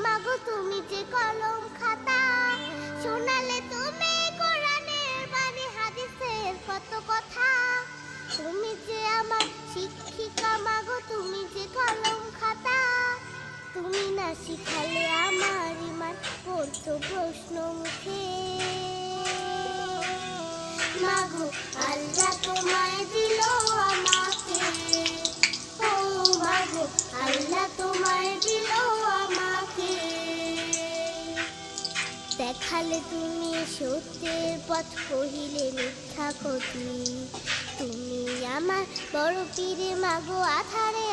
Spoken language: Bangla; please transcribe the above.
মাগো তুমি যে কলম খাতা, শোনালে তুমি কোরআনের বাণী হাদিসের কত কথা। তুমি যে আমার শিক্ষিকা মাগো, তুমি যে কলম খাতা, তুমি না শিখালে আমার ইমান পড়তো প্রশ্ন মুখে। মাগো আল্লাহ তোমায় দিল আমাকে, ও মাগো আল্লাহ তোমায় দিল আমাকে। দেখালে তুমি সত্যের পথ, কহিলে মিথ্যা ক্ষতি। তুমি আমার বড় পীরে মাগো, আধারে